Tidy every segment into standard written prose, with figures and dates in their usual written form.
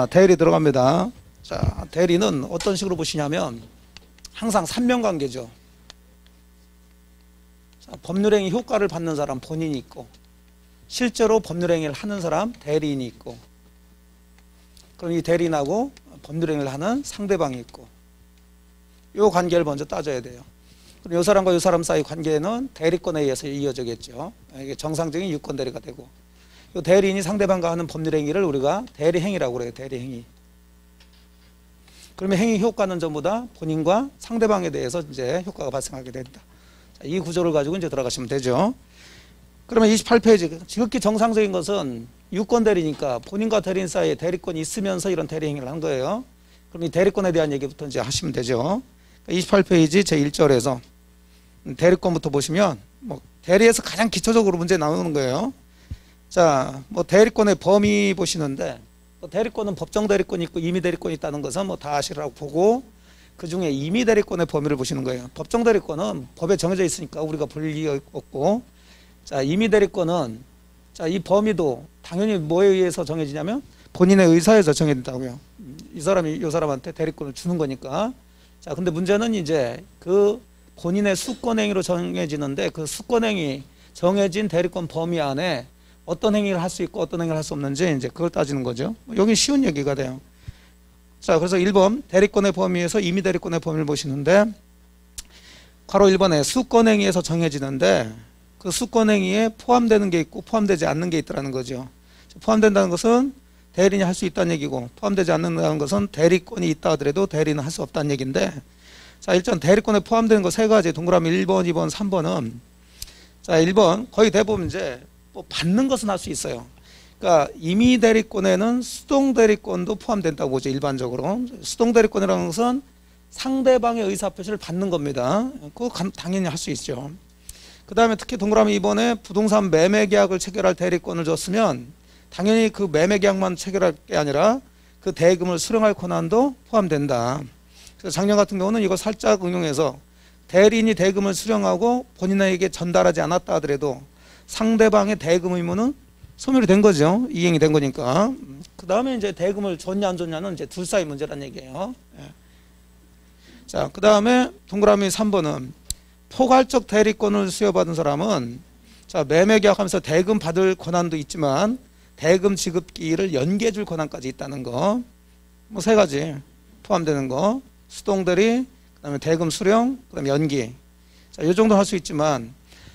대리 들어갑니다. 자, 대리는 어떤 식으로 보시냐면 항상 삼면관계죠. 자, 법률행위 효과를 받는 사람 본인이 있고 실제로 법률행위를 하는 사람 대리인이 있고 그럼 이 대리인하고 법률행위를 하는 상대방이 있고 이 관계를 먼저 따져야 돼요. 그럼 이 사람과 이 사람 사이 관계는 대리권에 의해서 이어지겠죠. 이게 정상적인 유권 대리가 되고 이 대리인이 상대방과 하는 법률행위를 우리가 대리행위라고 그래요. 대리행위. 그러면 행위 효과는 전부 다 본인과 상대방에 대해서 이제 효과가 발생하게 된다. 자, 이 구조를 가지고 이제 들어가시면 되죠. 그러면 28페이지 지극히 정상적인 것은 유권 대리니까 본인과 대리인 사이에 대리권이 있으면서 이런 대리행위를 한 거예요. 그럼 이 대리권에 대한 얘기부터 이제 하시면 되죠. 28페이지 제1절에서 대리권부터 보시면 뭐 대리에서 가장 기초적으로 문제 나오는 거예요. 자, 뭐 대리권의 범위 보시는데 대리권은 법정 대리권이 있고 임의 대리권이 있다는 것은 뭐 다 아시라고 보고 그 중에 임의 대리권의 범위를 보시는 거예요. 법정 대리권은 법에 정해져 있으니까 우리가 볼 이유 없고 자, 임의 대리권은 자, 이 범위도 당연히 뭐에 의해서 정해지냐면 본인의 의사에서 정해진다고요. 이 사람한테 대리권을 주는 거니까. 자, 근데 문제는 이제 그 본인의 수권행위로 정해지는데 그 수권행위 정해진 대리권 범위 안에 어떤 행위를 할 수 있고 어떤 행위를 할 수 없는지 이제 그걸 따지는 거죠. 여기 쉬운 얘기가 돼요. 자, 그래서 1번 대리권의 범위에서 임의 대리권의 범위를 보시는데 괄호 1번에 수권행위에서 정해지는데 그 수권행위에 포함되는 게 있고 포함되지 않는 게 있더라는 거죠. 포함된다는 것은 대리인이 할 수 있다는 얘기고 포함되지 않는다는 것은 대리권이 있다 하더라도 대리인은 할 수 없다는 얘기인데 자, 일단 대리권에 포함되는 거 세 가지 동그라미 1번, 2번, 3번은 자, 1번 거의 대부분 이제 뭐 받는 것은 할 수 있어요. 그러니까 임의 대리권에는 수동 대리권도 포함된다고 보죠. 일반적으로 수동 대리권이라는 것은 상대방의 의사표시를 받는 겁니다. 그거 당연히 할 수 있죠. 그 다음에 특히 동그라미 2번에 부동산 매매 계약을 체결할 대리권을 줬으면 당연히 그 매매 계약만 체결할 게 아니라 그 대금을 수령할 권한도 포함된다. 그래서 작년 같은 경우는 이거 살짝 응용해서 대리인이 대금을 수령하고 본인에게 전달하지 않았다 하더라도 상대방의 대금 의무는 소멸이 된 거죠. 이행이 된 거니까. 그 다음에 이제 대금을 줬냐 안 줬냐는 이제 둘 사이 문제란 얘기예요. 자, 그 다음에 동그라미 3번은 포괄적 대리권을 수여받은 사람은 자, 매매 계약하면서 대금 받을 권한도 있지만 대금 지급 기일을 연기해 줄 권한까지 있다는 거. 뭐 세 가지 포함되는 거. 수동 대리, 그다음에 대금 수령, 그다음에 연기. 자, 이 정도 할 수 있지만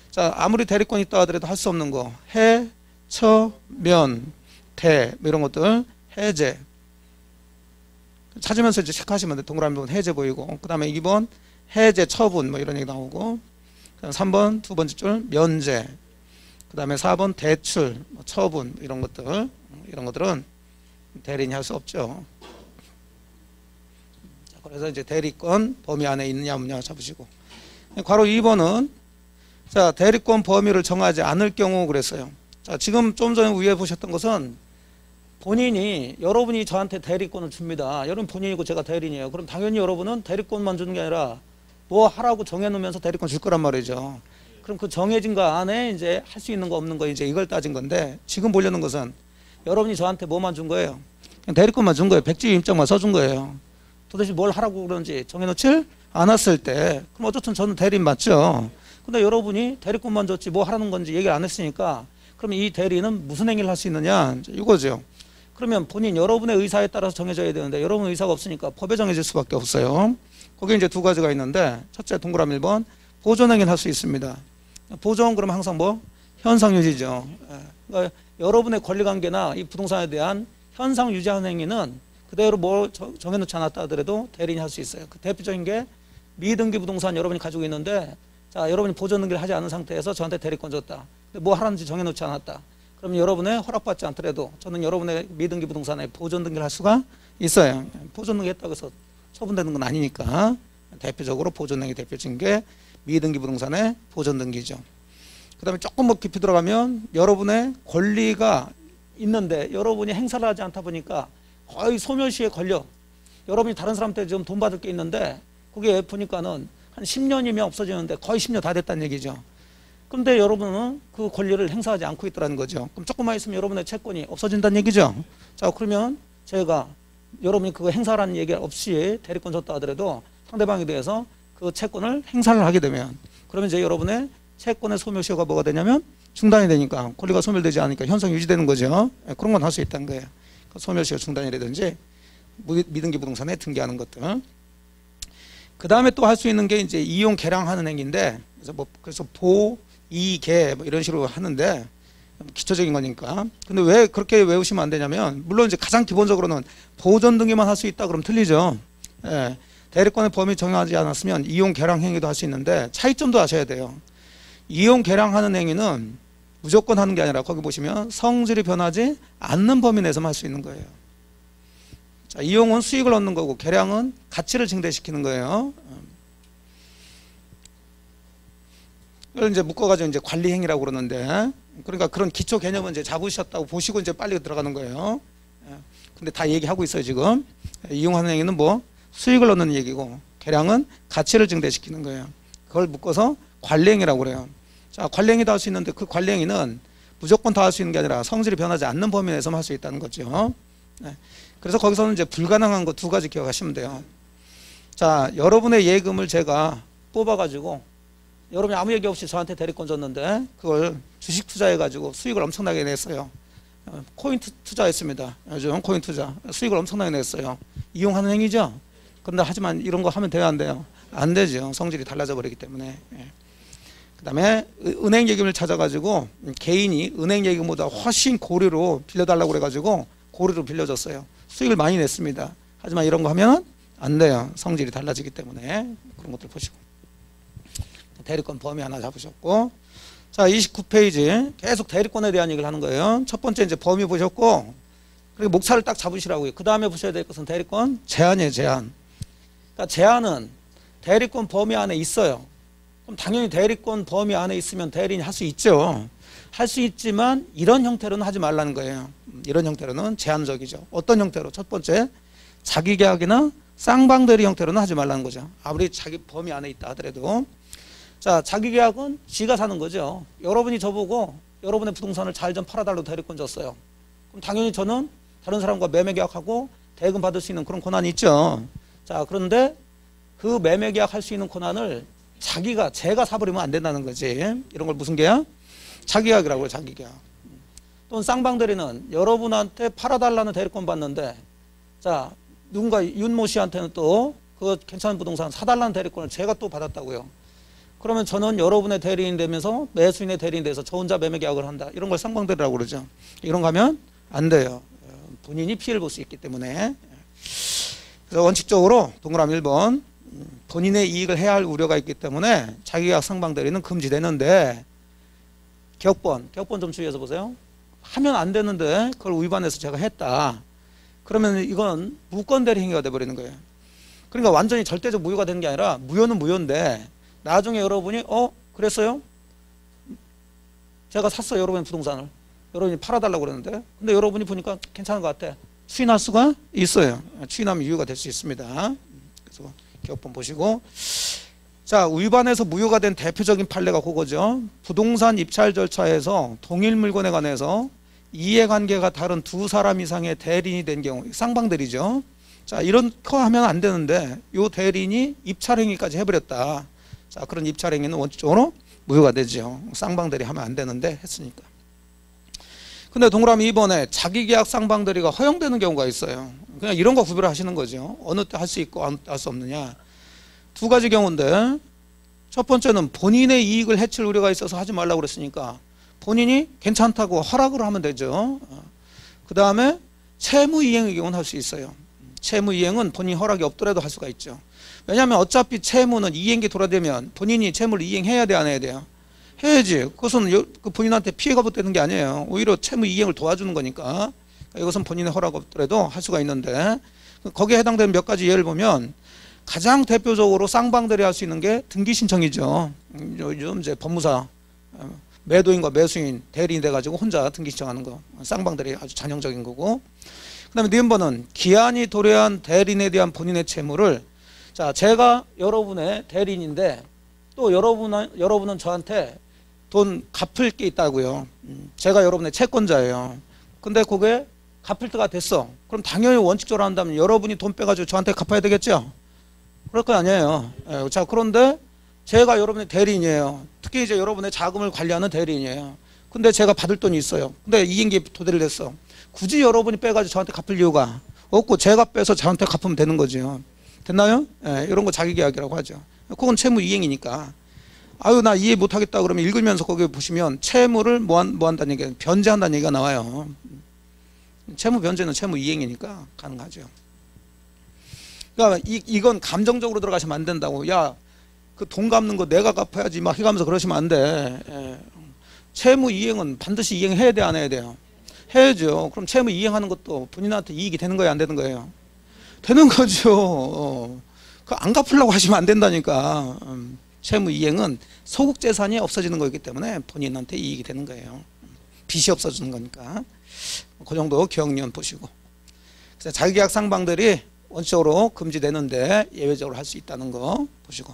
자, 아무리 대리권이 있다 하더라도 할 수 없는 거. 해, 처, 면, 대, 뭐 이런 것들. 해제. 찾으면서 이제 체크하시면 돼. 동그라미 보면 해제 보이고. 그 다음에 2번 해제, 처분 뭐 이런 얘기 나오고. 그다음 3번 두 번째 줄 면제. 그 다음에 4번 대출, 뭐 처분 뭐 이런 것들. 이런 것들은 대리인이 할 수 없죠. 자, 그래서 이제 대리권 범위 안에 있느냐 없느냐 잡으시고. 괄호 2번은 자, 대리권 범위를 정하지 않을 경우 그랬어요. 자, 지금 좀 전에 위에 보셨던 것은 본인이 여러분이 저한테 대리권을 줍니다. 여러분 본인이고 제가 대리인이에요. 그럼 당연히 여러분은 대리권만 주는 게 아니라 뭐 하라고 정해놓으면서 대리권 줄 거란 말이죠. 그럼 그 정해진 거 안에 이제 할 수 있는 거 없는 거 이제 이걸 따진 건데 지금 보려는 것은 여러분이 저한테 뭐만 준 거예요? 그냥 대리권만 준 거예요. 백지 임장만 써준 거예요. 도대체 뭘 하라고 그러는지 정해놓질 않았을 때 그럼 어쨌든 저는 대리인 맞죠. 근데 여러분이 대리권만 줬지 뭐 하라는 건지 얘기를 안 했으니까 그러면 이 대리인은 무슨 행위를 할 수 있느냐 이거죠. 그러면 본인 여러분의 의사에 따라서 정해져야 되는데 여러분 의사가 없으니까 법에 정해질 수밖에 없어요. 거기에 이제 두 가지가 있는데 첫째 동그라미 1번 보존행위를 할 수 있습니다. 보존 그러면 항상 뭐 현상 유지죠. 그러니까 여러분의 권리관계나 이 부동산에 대한 현상 유지하는 행위는 그대로 뭐 정해놓지 않았다 하더라도 대리인이 할 수 있어요. 그 대표적인 게 미등기 부동산 여러분이 가지고 있는데 자, 여러분이 보존 등기를 하지 않은 상태에서 저한테 대리권 줬다. 뭐 하라는지 정해놓지 않았다. 그럼 여러분의 허락받지 않더라도 저는 여러분의 미등기 부동산에 보존 등기를 할 수가 있어요. 보존 등기 했다고 해서 처분되는 건 아니니까 대표적으로 보존 등기 대표적인 게 미등기 부동산의 보존 등기죠. 그 다음에 조금 뭐 깊이 들어가면 여러분의 권리가 있는데 여러분이 행사를 하지 않다 보니까 거의 소멸시에 걸려. 여러분이 다른 사람한테 좀 돈 받을 게 있는데 그게 보니까는 한 10년이면 없어지는데 거의 10년 다 됐다는 얘기죠. 그런데 여러분은 그 권리를 행사하지 않고 있더라는 거죠. 그럼 조금만 있으면 여러분의 채권이 없어진다는 얘기죠. 자, 그러면 제가 여러분이 그거 행사라는 얘기 없이 대리권 줬다 하더라도 상대방에 대해서 그 채권을 행사를 하게 되면 그러면 이제 여러분의 채권의 소멸시효가 뭐가 되냐면 중단이 되니까 권리가 소멸되지 않으니까 현상 유지되는 거죠. 그런 건 할 수 있다는 거예요. 소멸시효 중단이라든지 미등기 부동산에 등기하는 것들. 그 다음에 또 할 수 있는 게 이제 이용 개량하는 행위인데 그래서 보, 이, 개 뭐 이런 식으로 하는데 기초적인 거니까. 근데 왜 그렇게 외우시면 안 되냐면 물론 이제 가장 기본적으로는 보존 등기만 할 수 있다 그러면 틀리죠. 예. 대리권의 범위 정하지 않았으면 이용 개량 행위도 할 수 있는데 차이점도 아셔야 돼요. 이용 개량하는 행위는 무조건 하는 게 아니라 거기 보시면 성질이 변하지 않는 범위 내에서만 할 수 있는 거예요. 자, 이용은 수익을 얻는 거고 개량은 가치를 증대시키는 거예요. 이걸 이제 묶어가지고 이제 관리 행위라고 그러는데 그러니까 그런 기초 개념은 이제 잡으셨다고 보시고 이제 빨리 들어가는 거예요. 근데 다 얘기하고 있어요 지금. 이용하는 행위는 뭐 수익을 얻는 얘기고 개량은 가치를 증대시키는 거예요. 그걸 묶어서 관리 행위라고 그래요. 자, 관리 행위도 할 수 있는데 그 관리 행위는 무조건 다 할 수 있는 게 아니라 성질이 변하지 않는 범위 내에서만 할 수 있다는 거죠. 그래서 거기서는 이제 불가능한 거 두 가지 기억하시면 돼요. 자, 여러분의 예금을 제가 뽑아가지고 여러분이 아무 얘기 없이 저한테 대리권 줬는데 그걸 주식 투자해가지고 수익을 엄청나게 냈어요. 코인 투자했습니다. 요즘 코인 투자 수익을 엄청나게 냈어요. 이용하는 행위죠. 그런데 하지만 이런 거 하면 돼요, 안 돼요? 안 되죠. 성질이 달라져 버리기 때문에. 그 다음에 은행 예금을 찾아가지고 개인이 은행 예금보다 훨씬 고리로 빌려달라고 그래가지고 고리로 빌려줬어요. 수익을 많이 냈습니다. 하지만 이런 거 하면 안 돼요. 성질이 달라지기 때문에. 그런 것들 보시고. 대리권 범위 하나 잡으셨고. 자, 29페이지. 계속 대리권에 대한 얘기를 하는 거예요. 첫 번째 이제 범위 보셨고, 그리고 목차를 딱 잡으시라고요. 그 다음에 보셔야 될 것은 대리권 제한이에요, 제한. 그러니까 제한은 대리권 범위 안에 있어요. 그럼 당연히 대리권 범위 안에 있으면 대리인이 할 수 있죠. 할 수 있지만 이런 형태로는 하지 말라는 거예요. 이런 형태로는 제한적이죠. 어떤 형태로? 첫 번째, 자기계약이나 쌍방대리 형태로는 하지 말라는 거죠. 아무리 자기 범위 안에 있다 하더라도. 자, 자기계약은 지가 사는 거죠. 여러분이 저보고 여러분의 부동산을 잘 좀 팔아달라고 대리권 줬어요. 그럼 당연히 저는 다른 사람과 매매계약하고 대금 받을 수 있는 그런 권한이 있죠. 자, 그런데 그 매매계약 할 수 있는 권한을 제가 사버리면 안 된다는 거지. 이런 걸 무슨 계약? 자기계약이라고 해요, 자기계약. 또는 쌍방대리는 여러분한테 팔아달라는 대리권 받는데, 자, 누군가 윤모 씨한테는 또 그 괜찮은 부동산 사달라는 대리권을 제가 또 받았다고요. 그러면 저는 여러분의 대리인 되면서 매수인의 대리인 돼서 저 혼자 매매계약을 한다. 이런 걸 쌍방대리라고 그러죠. 이런 거 하면 안 돼요. 본인이 피해를 볼 수 있기 때문에. 그래서 원칙적으로 동그라미 1번. 본인의 이익을 해야 할 우려가 있기 때문에 자기계약 쌍방대리는 금지되는데 격번 좀 주의해서 보세요. 하면 안 되는데 그걸 위반해서 제가 했다. 그러면 이건 무권대리 행위가 돼버리는 거예요. 그러니까 완전히 절대적 무효가 되는 게 아니라 무효는 무효인데 나중에 여러분이 그랬어요? 제가 샀어요, 여러분의 부동산을. 여러분이 팔아달라고 그랬는데 근데 여러분이 보니까 괜찮은 것 같아. 추인할 수가 있어요. 추인하면 유효가 될 수 있습니다. 그래서 기업본 보시고. 자, 위반해서 무효가 된 대표적인 판례가 그거죠. 부동산 입찰 절차에서 동일 물건에 관해서 이해관계가 다른 두 사람 이상의 대리인이 된 경우, 쌍방대리죠. 자, 이런 거 하면 안 되는데 이 대리인이 입찰행위까지 해버렸다. 자, 그런 입찰행위는 원칙적으로 무효가 되죠. 쌍방대리 하면 안 되는데 했으니까. 근데 동그라미 2번에 자기계약 쌍방대리가 허용되는 경우가 있어요. 그냥 이런 거 구별을 하시는 거죠. 어느 때 할 수 있고 어느 때 할 수 없느냐. 두 가지 경우인데 첫 번째는 본인의 이익을 해칠 우려가 있어서 하지 말라고 그랬으니까 본인이 괜찮다고 허락을 하면 되죠. 그 다음에 채무이행의 경우는 할 수 있어요. 채무이행은 본인 허락이 없더라도 할 수가 있죠. 왜냐하면 어차피 채무는 이행기 돌아되면 본인이 채무를 이행해야 돼, 안 해야 돼요? 해야지. 그것은 본인한테 피해가 붙는 게 아니에요. 오히려 채무 이행을 도와주는 거니까. 이것은 본인의 허락 없더라도 할 수가 있는데 거기에 해당되는 몇 가지 예를 보면 가장 대표적으로 쌍방대리 할 수 있는 게 등기 신청이죠. 요즘 이제 법무사 매도인과 매수인 대리인 돼가지고 혼자 등기 신청하는 거 쌍방대리 아주 전형적인 거고. 그다음에 니은번은 기한이 도래한 대리인에 대한 본인의 채무를 자, 제가 여러분의 대리인인데 또 여러분은 저한테 돈 갚을 게 있다고요. 제가 여러분의 채권자예요. 근데 그게 갚을 때가 됐어. 그럼 당연히 원칙적으로 한다면 여러분이 돈 빼가지고 저한테 갚아야 되겠죠? 그럴 거 아니에요. 예, 자, 그런데 제가 여러분의 대리인이에요. 특히 이제 여러분의 자금을 관리하는 대리인이에요. 근데 제가 받을 돈이 있어요. 근데 이익이 도달이 됐어. 굳이 여러분이 빼가지고 저한테 갚을 이유가 없고 제가 빼서 저한테 갚으면 되는 거죠. 됐나요? 예, 이런 거 자기계약이라고 하죠. 그건 채무 이행이니까. 아유, 나 이해 못하겠다 그러면 읽으면서 거기 보시면 채무를 뭐 한다는 얘기가, 변제한다는 얘기가 나와요. 채무 변제는 채무 이행이니까 가능하죠. 그러니까 이건 감정적으로 들어가시면 안 된다고. 야, 그 돈 갚는 거 내가 갚아야지 막 해가면서 그러시면 안 돼. 예. 채무 이행은 반드시 이행해야 돼, 안 해야 돼요? 해야죠. 그럼 채무 이행하는 것도 본인한테 이익이 되는 거예요, 안 되는 거예요? 되는 거죠. 그 안 갚으려고 하시면 안 된다니까. 채무 이행은 소국 재산이 없어지는 거기 때문에 본인한테 이익이 되는 거예요. 빚이 없어지는 거니까. 그 정도 기억력 보시고. 그래서 자기계약 상방들이 원칙적으로 금지되는데 예외적으로 할 수 있다는 거 보시고.